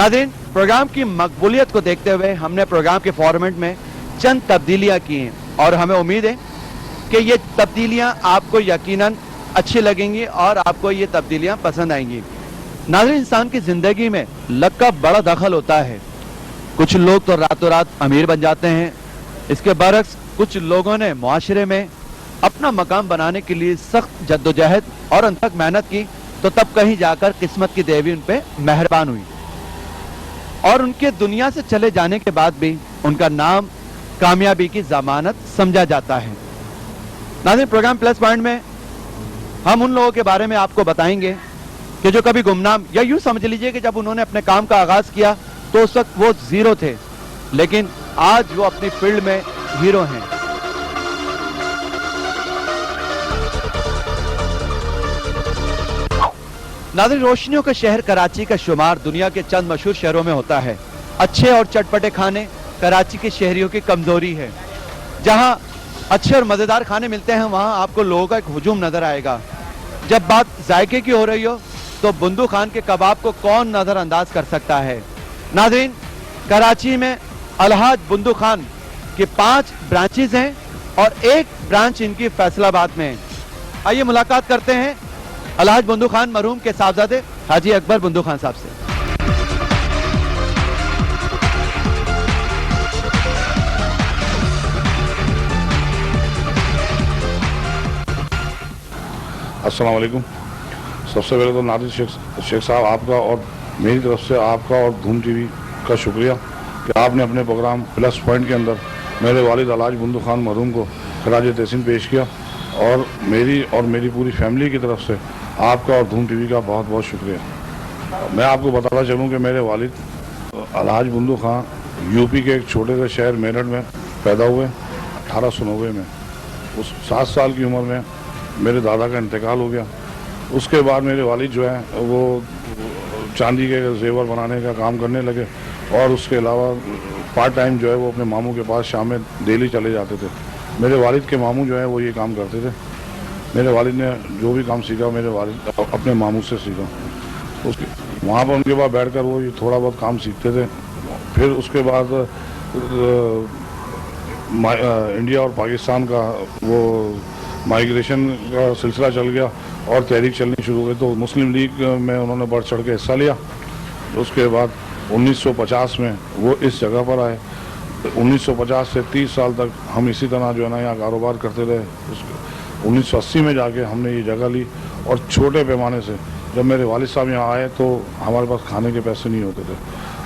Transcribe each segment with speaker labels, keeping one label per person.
Speaker 1: नाज़रीन, प्रोग्राम की मकबूलियत को देखते हुए हमने प्रोग्राम के फॉर्मेट में चंद तब्दीलियां की हैं और हमें उम्मीद है कि ये तब्दीलियां आपको यकीनन अच्छी लगेंगी और आपको ये तब्दीलियां पसंद आएंगी। नाज़रीन, इंसान की ज़िंदगी में लक का बड़ा दखल होता है। कुछ लोग तो रातों रात अमीर बन जाते हैं। इसके बरक्स कुछ लोगों ने मुआशरे में अपना मकाम बनाने के लिए सख्त जद्दोजहद और अनथक मेहनत की, तो तब कहीं जाकर किस्मत की देवी उन पे मेहरबान हुई और उनके दुनिया से चले जाने के बाद भी उनका नाम कामयाबी की जमानत समझा जाता है। नाज़रीन, प्रोग्राम प्लस पॉइंट में हम उन लोगों के बारे में आपको बताएंगे कि जो कभी गुमनाम, या यूं समझ लीजिए कि जब उन्होंने अपने काम का आगाज किया तो उस वक्त वो जीरो थे, लेकिन आज वो अपनी फील्ड में हीरो हैं। नाज़रीन, रोशनियों का शहर कराची का शुमार दुनिया के चंद मशहूर शहरों में होता है। अच्छे और चटपटे खाने कराची के शहरियों की कमजोरी है। जहां अच्छे और मजेदार खाने मिलते हैं वहां आपको लोगों का एक हुजूम नजर आएगा। जब बात जायके की हो रही हो तो बुंदू खान के कबाब को कौन नजरअंदाज कर सकता है। नाज़रीन, कराची में अलहाज बुंदू खान के 5 ब्रांचेज हैं और एक ब्रांच इनकी फैसलाबाद में है। आइए मुलाकात करते हैं अलहाज बुंदू खान मरहूम के साहबजादे हाजी अकबर बुंदू खान साहब से।
Speaker 2: अस्सलाम वालेकुम। सबसे पहले तो नादिर शेख साहब आपका और मेरी तरफ से आपका और धूम टीवी का शुक्रिया कि आपने अपने प्रोग्राम प्लस पॉइंट के अंदर मेरे वालिद अलहाज बुंदू खान मरहूम को खराज तहसीन पेश किया और मेरी पूरी फैमिली की तरफ से आपका और धूम टीवी का बहुत बहुत शुक्रिया। मैं आपको बताना चलूँ कि मेरे वालिद अलहाज बुंदू खान यूपी के एक छोटे से शहर मेरठ में पैदा हुए 1890 में। उस 7 साल की उम्र में मेरे दादा का इंतकाल हो गया। उसके बाद मेरे वालिद जो हैं वो चांदी के जेवर बनाने का काम करने लगे और उसके अलावा पार्ट टाइम जो है वो अपने मामू के पास शाम में डेली चले जाते थे। मेरे वालिद के मामू जो है वो ये काम करते थे। मेरे वालिद ने जो भी काम सीखा मेरे वालिद अपने मामू से सीखा। उसके वहाँ पर उनके पास बैठकर वो ये थोड़ा बहुत काम सीखते थे। फिर उसके बाद इंडिया और पाकिस्तान का वो माइग्रेशन का सिलसिला चल गया और तहरीक चलनी शुरू हो गई, तो मुस्लिम लीग में उन्होंने बढ़ चढ़ के हिस्सा लिया। उसके बाद 1950 में वो इस जगह पर आए। 1950 से 30 साल तक हम इसी तरह जो है ना यहाँ कारोबार करते रहे। 1980 में जाके हमने ये जगह ली और छोटे पैमाने से जब मेरे वालिद साहब यहाँ आए तो हमारे पास खाने के पैसे नहीं होते थे,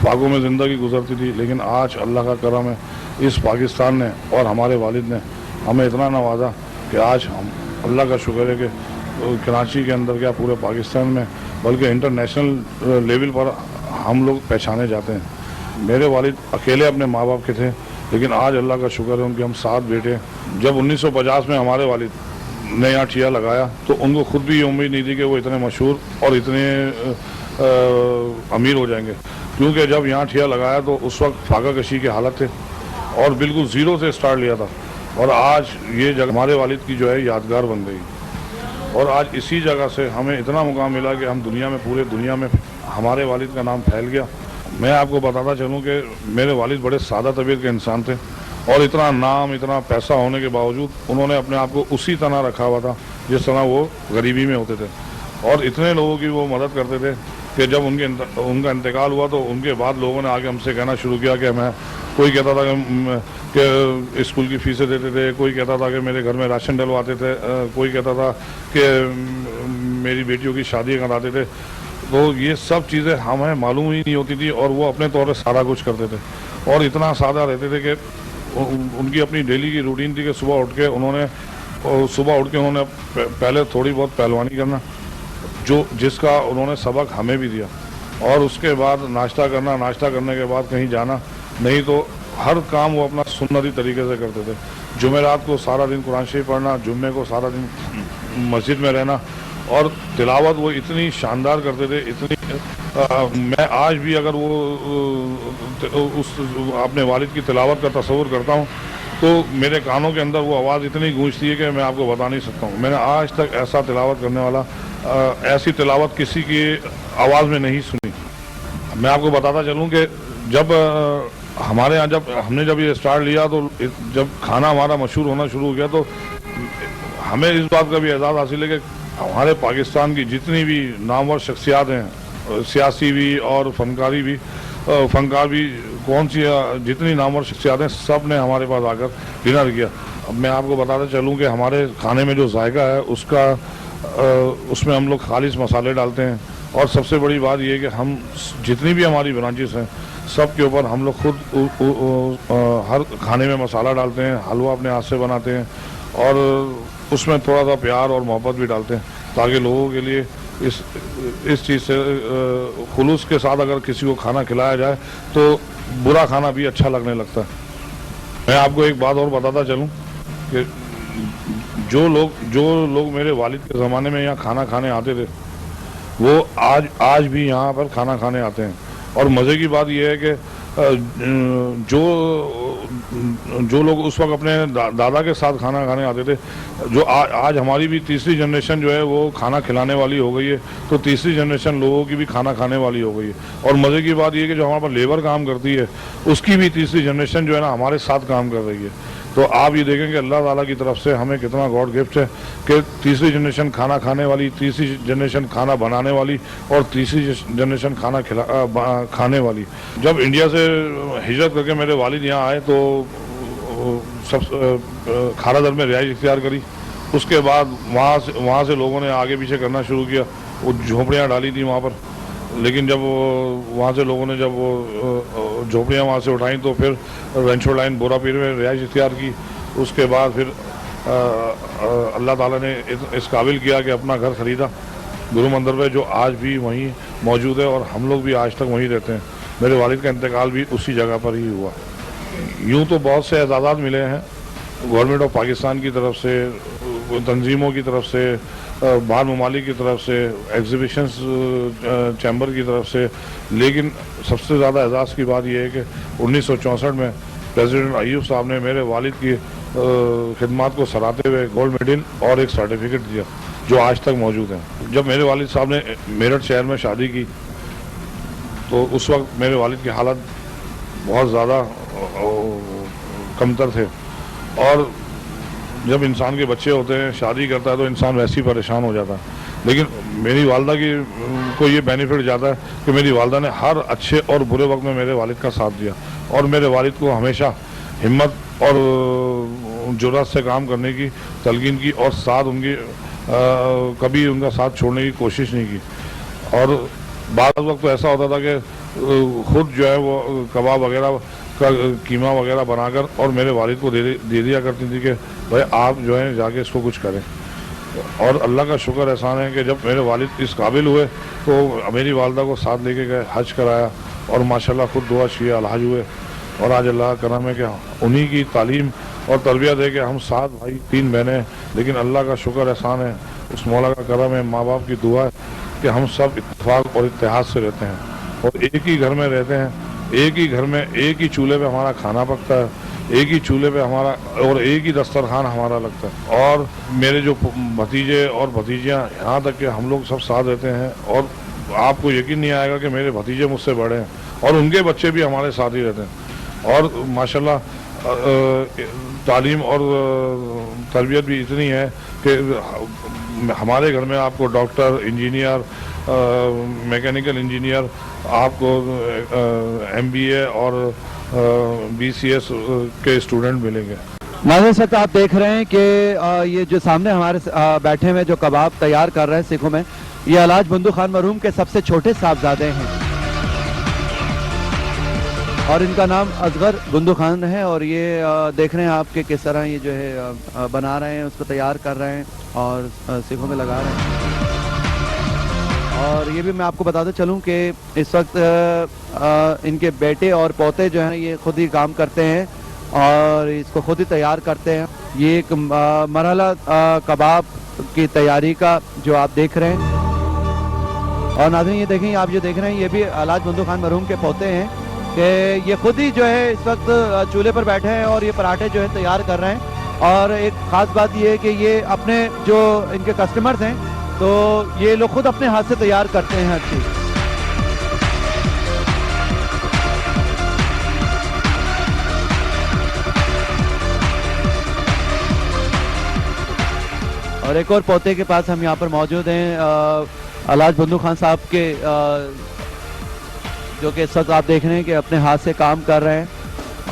Speaker 2: फाकों में ज़िंदगी गुजरती थी। लेकिन आज अल्लाह का करम है, इस पाकिस्तान ने और हमारे वालिद ने हमें इतना नवाजा कि आज हम अल्लाह का शुक्र है कि कराची के अंदर क्या पूरे पाकिस्तान में बल्कि इंटरनेशनल लेवल पर हम लोग पहचाने जाते हैं। मेरे वालिद अकेले अपने माँ बाप के थे, लेकिन आज अल्लाह का शुक्र है उनके हम 7 बेटे। जब 1950 में हमारे वालिद ने यहाँ ठिया लगाया तो उनको खुद भी ये उम्मीद नहीं थी कि वो इतने मशहूर और इतने अमीर हो जाएंगे, क्योंकि जब यहाँ ठिया लगाया तो उस वक्त फाका कशी की हालत थे और बिल्कुल ज़ीरो से स्टार्ट लिया था। और आज ये जगह हमारे वालिद की जो है यादगार बन गई और आज इसी जगह से हमें इतना मुकाम मिला कि हम दुनिया में, पूरे दुनिया में हमारे वालिद का नाम फैल गया। मैं आपको बताना चाहूँ कि मेरे वालिद बड़े सादा तबीयत के इंसान थे और इतना नाम, इतना पैसा होने के बावजूद उन्होंने अपने आप को उसी तरह रखा हुआ था जिस तरह वो गरीबी में होते थे और इतने लोगों की वो मदद करते थे कि जब उनका इंतकाल हुआ तो उनके बाद लोगों ने आके हमसे कहना शुरू किया कि मैं, कोई कहता था कि स्कूल की फीसें देते थे, कोई कहता था कि मेरे घर में राशन डलवाते थे, कोई कहता था कि मेरी बेटियों की शादी कराते थे। तो ये सब चीज़ें हमें मालूम ही नहीं होती थी और वो अपने तौर पर सारा कुछ करते थे और इतना सादा रहते थे कि उनकी अपनी डेली की रूटीन थी कि सुबह उठ के उन्होंने पहले थोड़ी बहुत पहलवानी करना, जिसका उन्होंने सबक हमें भी दिया, और उसके बाद नाश्ता करना, नाश्ता करने के बाद कहीं जाना, नहीं तो हर काम वो अपना सुन्नती तरीके से करते थे। जुमेरात को सारा दिन कुरान शरीफ पढ़ना, जुम्मे को सारा दिन मस्जिद में रहना और तिलावत वो इतनी शानदार करते थे, मैं आज भी अगर वो उस अपने वालिद की तिलावत का तस्वुर करता हूँ तो मेरे कानों के अंदर वो आवाज़ इतनी गूंजती है कि मैं आपको बता नहीं सकता हूँ। मैंने आज तक ऐसा तिलावत करने वाला, ऐसी तिलावत किसी की आवाज़ में नहीं सुनी। मैं आपको बताता चलूं कि जब हमारे यहाँ जब ये स्टार्ट लिया तो जब खाना हमारा मशहूर होना शुरू हो गया तो हमें इस बात का भी एहसास हासिल है कि हमारे पाकिस्तान की जितनी भी नामवर शख्सियात हैं, सियासी भी और फनकार भी कौन सी जितनी नामवर शख्सियात हैं, सब ने हमारे पास आकर डिनर किया। अब मैं आपको बताता चलूं कि हमारे खाने में जो जायका है उसमें हम लोग खालिस मसाले डालते हैं, और सबसे बड़ी बात यह है कि हम जितनी भी हमारी ब्रांचेस हैं सब के ऊपर हम लोग खुद हर खाने में मसाला डालते हैं, हलवा अपने हाथ से बनाते हैं और उसमें थोड़ा सा प्यार और मोहब्बत भी डालते हैं ताकि लोगों के लिए इस चीज़ से खुलूस के साथ अगर किसी को खाना खिलाया जाए तो बुरा खाना भी अच्छा लगने लगता है। मैं आपको एक बात और बताता चलूं कि जो लोग मेरे वालिद के ज़माने में यहाँ खाना खाने आते थे वो आज भी यहाँ पर खाना खाने आते हैं। और मज़े की बात यह है कि जो लोग उस वक्त अपने दादा के साथ खाना खाने आते थे, जो आज हमारी भी तीसरी जनरेशन जो है वो खाना खिलाने वाली हो गई है, तो तीसरी जनरेशन लोगों की भी खाना खाने वाली हो गई है। और मज़े की बात यह है कि जो हमारे पास लेबर काम करती है उसकी भी तीसरी जनरेशन जो है ना हमारे साथ काम कर रही है। तो आप ये देखें कि अल्लाह ताला की तरफ से हमें कितना गॉड गिफ्ट है कि तीसरी जनरेशन खाना खाने वाली, तीसरी जनरेशन खाना बनाने वाली और तीसरी जनरेशन खाने वाली। जब इंडिया से हिजरत करके मेरे वालिद यहाँ आए तो सब खारादर में रिहाइश इख्तियार करी। उसके बाद वहाँ से लोगों ने आगे पीछे करना शुरू किया, वो झोंपड़ियाँ डाली थी वहाँ पर। लेकिन जब वहाँ से लोगों ने जब वो झोपड़ियाँ वहाँ से उठाई तो फिर वेंचर लाइन बोरापीर में रिहाइश इख्तियार की। उसके बाद फिर अल्लाह ताला ने इस काबिल किया कि अपना घर ख़रीदा गुरु मंदिर पे, जो आज भी वहीं मौजूद है और हम लोग भी आज तक वहीं रहते हैं। मेरे वालिद का इंतकाल भी उसी जगह पर ही हुआ। यूँ तो बहुत से एजाज़ात मिले हैं गवर्नमेंट ऑफ पाकिस्तान की तरफ से, तंजीमों की तरफ से, बाहर ममालिक की तरफ से, एग्जीबिशंस चैम्बर की तरफ से, लेकिन सबसे ज़्यादा एजाज़ की बात यह है कि 1964 में प्रेसिडेंट अयूब साहब ने मेरे वालिद की खिदमात को सराहते हुए गोल्ड मेडल और एक सर्टिफिकेट दिया जो आज तक मौजूद है। जब मेरे वालिद साहब ने मेरठ शहर में शादी की तो उस वक्त मेरे वालिद की हालत बहुत ज़्यादा कमतर थे, और जब इंसान के बच्चे होते हैं, शादी करता है तो इंसान वैसे ही परेशान हो जाता है। लेकिन मेरी वालदा को ये बेनिफिट जाता है कि मेरी वालदा ने हर अच्छे और बुरे वक्त में मेरे वालिद का साथ दिया और मेरे वालिद को हमेशा हिम्मत और जुर्रत से काम करने की तलकीन की और साथ उनकी कभी उनका साथ छोड़ने की कोशिश नहीं की। और बाद वक्त तो ऐसा होता था कि खुद जो है वो कबाब वगैरह का कीमा वगैरह बनाकर और मेरे वालिद को दे दिया करती थी कि भाई आप जो है जाके इसको कुछ करें। और अल्लाह का शुक्र एहसान है कि जब मेरे वालिद इस काबिल हुए तो मेरी वालदा को साथ लेके गए, हज कराया और माशाल्लाह खुद दुआ शिया अलहज हुए। और आज अल्लाह का करम है कि उन्हीं की तालीम और तरबियत है कि हम 7 भाई 3 बहनें, लेकिन अल्लाह का शुक्र एहसान है, उस मौला का करम है, माँ बाप की दुआ है कि हम सब इत्तेफाक और इत्तेहाद से रहते हैं और एक ही घर में रहते हैं। एक ही घर में एक ही चूल्हे पे हमारा खाना पकता है, एक ही चूल्हे पे हमारा और एक ही दस्तरखान हमारा लगता है। और मेरे जो भतीजे और भतीजियाँ, यहाँ तक कि हम लोग सब साथ रहते हैं और आपको यकीन नहीं आएगा कि मेरे भतीजे मुझसे बड़े हैं और उनके बच्चे भी हमारे साथ ही रहते हैं। और माशाल्लाह तालीम और तरबियत भी इतनी है कि हमारे घर में आपको डॉक्टर, इंजीनियर, मैकेनिकल इंजीनियर, आपको MBA और BCS के स्टूडेंट मिलेंगे।
Speaker 1: नाज़रीन साहब, आप देख रहे हैं कि ये जो सामने हमारे बैठे में जो कबाब तैयार कर रहे हैं सिखों में, ये अलाज बंदू खान मरहूम के सबसे छोटे साहबजादे हैं और इनका नाम असगर बंदू खान है। और ये देख रहे हैं आपके किस तरह ये जो है बना रहे हैं, उसको तैयार कर रहे हैं और सिखों में लगा रहे हैं। और ये भी मैं आपको बताते चलूँ कि इस वक्त इनके बेटे और पोते जो हैं ये खुद ही काम करते हैं और इसको खुद ही तैयार करते हैं। ये एक मरहला कबाब की तैयारी का जो आप देख रहे हैं। और नाज़रीन ये देखें, आप जो देख रहे हैं ये भी अलाज बंदू खान मरहूम के पोते हैं कि ये खुद ही जो है इस वक्त चूल्हे पर बैठे हैं और ये पराठे जो है तैयार कर रहे हैं। और एक ख़ास बात ये है कि ये अपने जो इनके कस्टमर्स हैं तो ये लोग खुद अपने हाथ से तैयार करते हैं हर चीज़। اور ایک اور پوتے کے پاس ہم یہاں پر موجود ہیں الحاج بندو خان صاحب کے جو کہ اس وقت آپ دیکھ رہے ہیں کہ اپنے ہاتھ سے کام کر رہے ہیں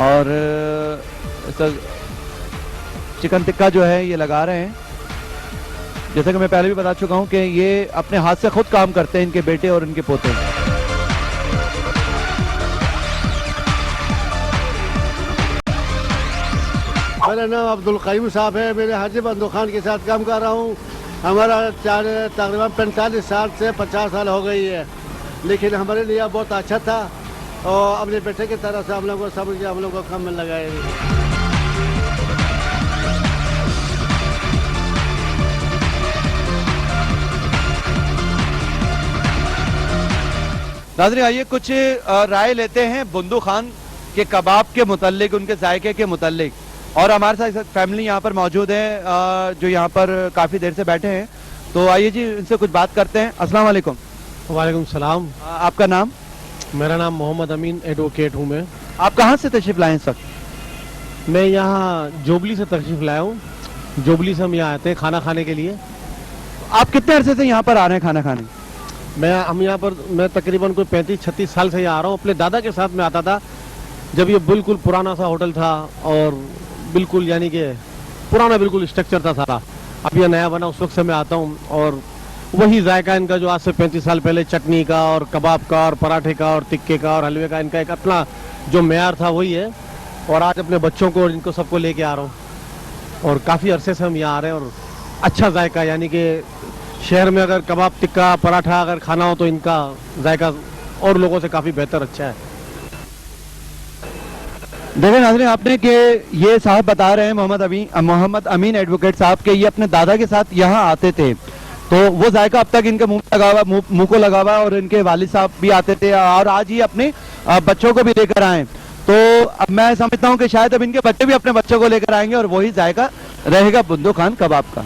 Speaker 1: اور اس وقت چکن ٹکا جو ہے یہ لگا رہے ہیں. جیسا کہ میں پہلے بھی بتا چکا ہوں کہ یہ اپنے ہاتھ سے خود کام کرتے ہیں ان کے بیٹے اور ان کے پوتے.
Speaker 3: میرا نام عبدالقیوم صاحب ہے. میرے حاجی بندو خان کے ساتھ کام کر رہا ہوں. ہمارا تقریباً 45 سال سے 50 سال ہو گئی ہے, لیکن ہمارے لیے بہت اچھا تھا اور اپنے بیٹے کی طرح سے ہم لوگ کو سمجھ کے ہم لوگ کو کام میں لگائے.
Speaker 1: ناظرین آئیے کچھ رائے لیتے ہیں بندو خان کے کباب کے متعلق, ان کے ذائقے کے متعلق. اور ہمارے ساتھ فیملی یہاں پر موجود ہے جو یہاں پر کافی دیر سے بیٹھے ہیں, تو آئیے جی ان سے کچھ بات کرتے ہیں. السلام علیکم.
Speaker 3: وعلیکم السلام.
Speaker 1: آپ کا نام؟
Speaker 3: میرا نام محمد امین ایڈوکیٹ ہوں میں.
Speaker 1: آپ کہاں سے تشریف لائے ہیں سر؟
Speaker 3: میں یہاں جوبلی سے تشریف لایا ہوں. جوبلی سے ہم یہاں آتے ہیں کھانا کھانے کے لیے.
Speaker 1: آپ کتنے عرصے سے یہاں پر آ رہے ہیں کھانا کھانے؟
Speaker 3: ہم یہاں پر میں تقریباً کوئی 35-36 سال سے یہاں آ رہا ہوں. اپنے دادا کے ساتھ میں آتا تھا جب یہ بالکل پرانا سا ہوٹل تھا اور بالکل یعنی کہ پرانا بالکل اسٹرکچر تھا سارا. اب یہ نیا بنا, اس وقت سے میں آتا ہوں اور وہی ذائقہ ان کا جو آج سے 35 سال پہلے چٹنی کا اور کباب کا اور پراٹھے کا اور ٹکے کا اور حلوے کا, ان کا ایک اپنا جو معیار تھا وہی ہے. اور آج اپنے بچوں کو اور ان کو سب کو لے کے آ رہا ہوں اور کافی عرصے سے ہم یہاں آ رہے ہیں. اور اچھا ذائقہ, یعنی کہ شہر میں اگر کباب ٹکا پراٹھا اگر کھانا ہو تو ان کا ذائقہ اور لوگوں سے کافی بہتر اچھا ہے.
Speaker 1: دیکھیں ناظرین آپ نے کہ یہ صاحب بتا رہے ہیں محمد امین ایڈوکیٹ صاحب کہ یہ اپنے دادا کے ساتھ یہاں آتے تھے تو وہ ذائقہ اب تک ان کے منہ کو لگا ہوا, اور ان کے والد صاحب بھی آتے تھے اور آج یہ اپنے بچوں کو بھی لے کر آئے. تو اب میں سمجھتا ہوں کہ شاید اب ان کے بچے بھی اپنے بچوں کو لے کر آئیں گے اور وہی ذائقہ رہے گا بندو خان کباب کا.